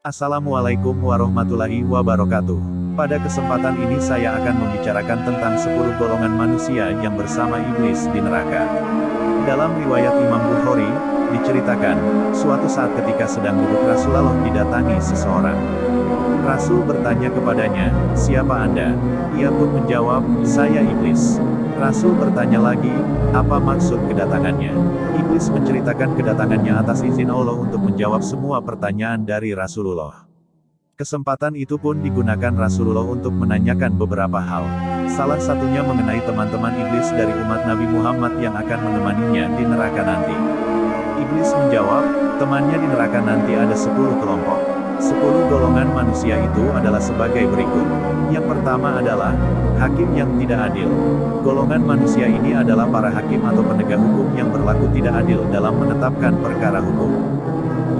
Assalamualaikum warahmatullahi wabarakatuh. Pada kesempatan ini saya akan membicarakan tentang 10 golongan manusia yang bersama iblis di neraka. Dalam riwayat Imam Bukhari, diceritakan, suatu saat ketika sedang duduk Rasulullah didatangi seseorang. Rasul bertanya kepadanya, "Siapa Anda?" Ia pun menjawab, "Saya iblis." Rasul bertanya lagi, "Apa maksud kedatangannya?" Iblis menceritakan kedatangannya atas izin Allah untuk menjawab semua pertanyaan dari Rasulullah. Kesempatan itu pun digunakan Rasulullah untuk menanyakan beberapa hal. Salah satunya mengenai teman-teman iblis dari umat Nabi Muhammad yang akan menemaninya di neraka nanti. Iblis menjawab, temannya di neraka nanti ada 10 kelompok. 10 golongan manusia itu adalah sebagai berikut. Yang pertama adalah hakim yang tidak adil. Golongan manusia ini adalah para hakim atau penegak hukum yang berlaku tidak adil dalam menetapkan perkara hukum.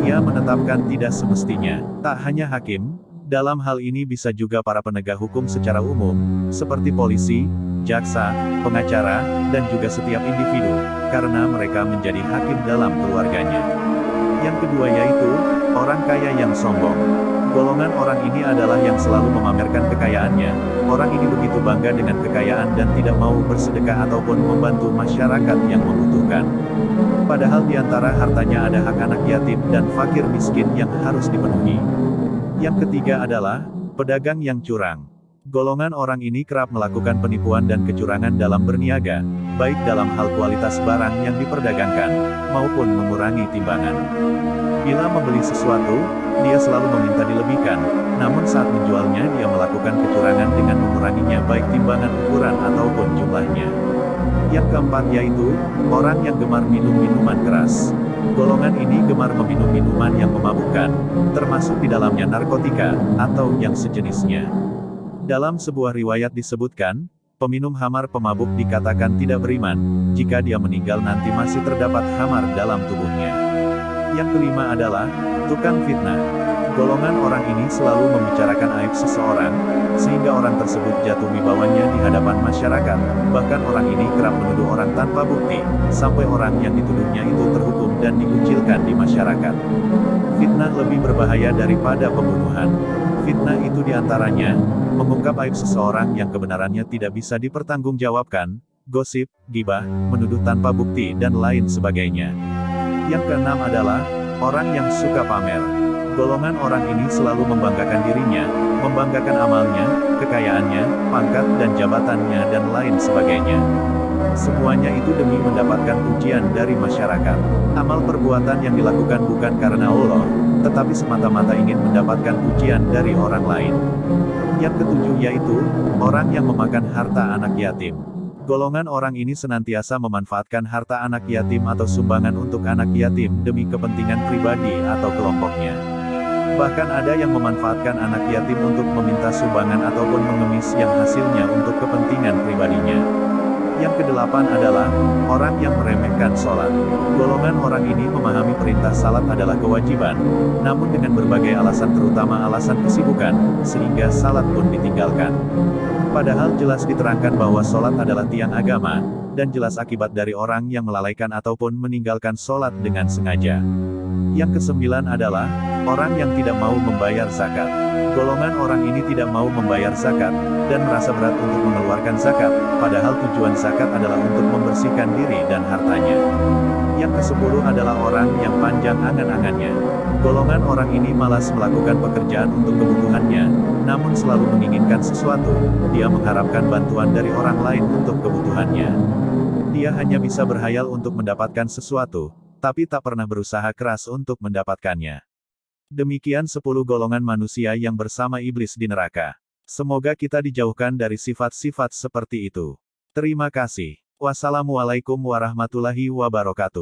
Ia menetapkan tidak semestinya. Tak hanya hakim, dalam hal ini bisa juga para penegak hukum secara umum, seperti polisi, jaksa, pengacara, dan juga setiap individu, karena mereka menjadi hakim dalam keluarganya. Yang kedua yaitu, orang kaya yang sombong. Golongan orang ini adalah yang selalu memamerkan kekayaannya. Orang ini begitu bangga dengan kekayaan dan tidak mau bersedekah ataupun membantu masyarakat yang membutuhkan. Padahal di antara hartanya ada hak anak yatim dan fakir miskin yang harus dipenuhi. Yang ketiga adalah pedagang yang curang. Golongan orang ini kerap melakukan penipuan dan kecurangan dalam berniaga, baik dalam hal kualitas barang yang diperdagangkan, maupun mengurangi timbangan. Bila membeli sesuatu, dia selalu meminta dilebihkan, namun saat menjualnya dia melakukan kecurangan dengan menguranginya baik timbangan ukuran ataupun jumlahnya. Yang keempat yaitu, orang yang gemar minum minuman keras. Golongan ini gemar meminum minuman yang memabukkan, termasuk di dalamnya narkotika, atau yang sejenisnya. Dalam sebuah riwayat disebutkan, peminum khamar pemabuk dikatakan tidak beriman, jika dia meninggal nanti masih terdapat khamar dalam tubuhnya. Yang kelima adalah, tukang fitnah. Golongan orang ini selalu membicarakan aib seseorang, sehingga orang tersebut jatuh wibawanya di hadapan masyarakat, bahkan orang ini kerap menuduh orang tanpa bukti, sampai orang yang dituduhnya itu terhukum dan dikucilkan di masyarakat. Fitnah lebih berbahaya daripada pembunuhan. Fitnah itu diantaranya, mengungkap aib seseorang yang kebenarannya tidak bisa dipertanggungjawabkan, gosip, gibah, menuduh tanpa bukti dan lain sebagainya. Yang keenam adalah, orang yang suka pamer. Golongan orang ini selalu membanggakan dirinya, membanggakan amalnya, kekayaannya, pangkat dan jabatannya dan lain sebagainya. Semuanya itu demi mendapatkan pujian dari masyarakat. Amal perbuatan yang dilakukan bukan karena Allah, tetapi semata-mata ingin mendapatkan pujian dari orang lain. Yang ketujuh yaitu, orang yang memakan harta anak yatim. Golongan orang ini senantiasa memanfaatkan harta anak yatim atau sumbangan untuk anak yatim demi kepentingan pribadi atau kelompoknya. Bahkan ada yang memanfaatkan anak yatim untuk meminta sumbangan ataupun mengemis yang hasilnya untuk kepentingan pribadinya. Yang kedelapan adalah, orang yang meremehkan sholat. Golongan orang ini memahami perintah salat adalah kewajiban, namun dengan berbagai alasan terutama alasan kesibukan, sehingga salat pun ditinggalkan. Padahal jelas diterangkan bahwa sholat adalah tiang agama, dan jelas akibat dari orang yang melalaikan ataupun meninggalkan sholat dengan sengaja. Yang kesembilan adalah, orang yang tidak mau membayar zakat. Golongan orang ini tidak mau membayar zakat, dan merasa berat untuk mengeluarkan zakat, padahal tujuan zakat adalah untuk membersihkan diri dan hartanya. Yang kesepuluh adalah orang yang panjang angan-angannya. Golongan orang ini malas melakukan pekerjaan untuk kebutuhannya, namun selalu menginginkan sesuatu, dia mengharapkan bantuan dari orang lain untuk kebutuhannya. Dia hanya bisa berhayal untuk mendapatkan sesuatu, tapi tak pernah berusaha keras untuk mendapatkannya. Demikian 10 golongan manusia yang bersama iblis di neraka. Semoga kita dijauhkan dari sifat-sifat seperti itu. Terima kasih. Wassalamualaikum warahmatullahi wabarakatuh.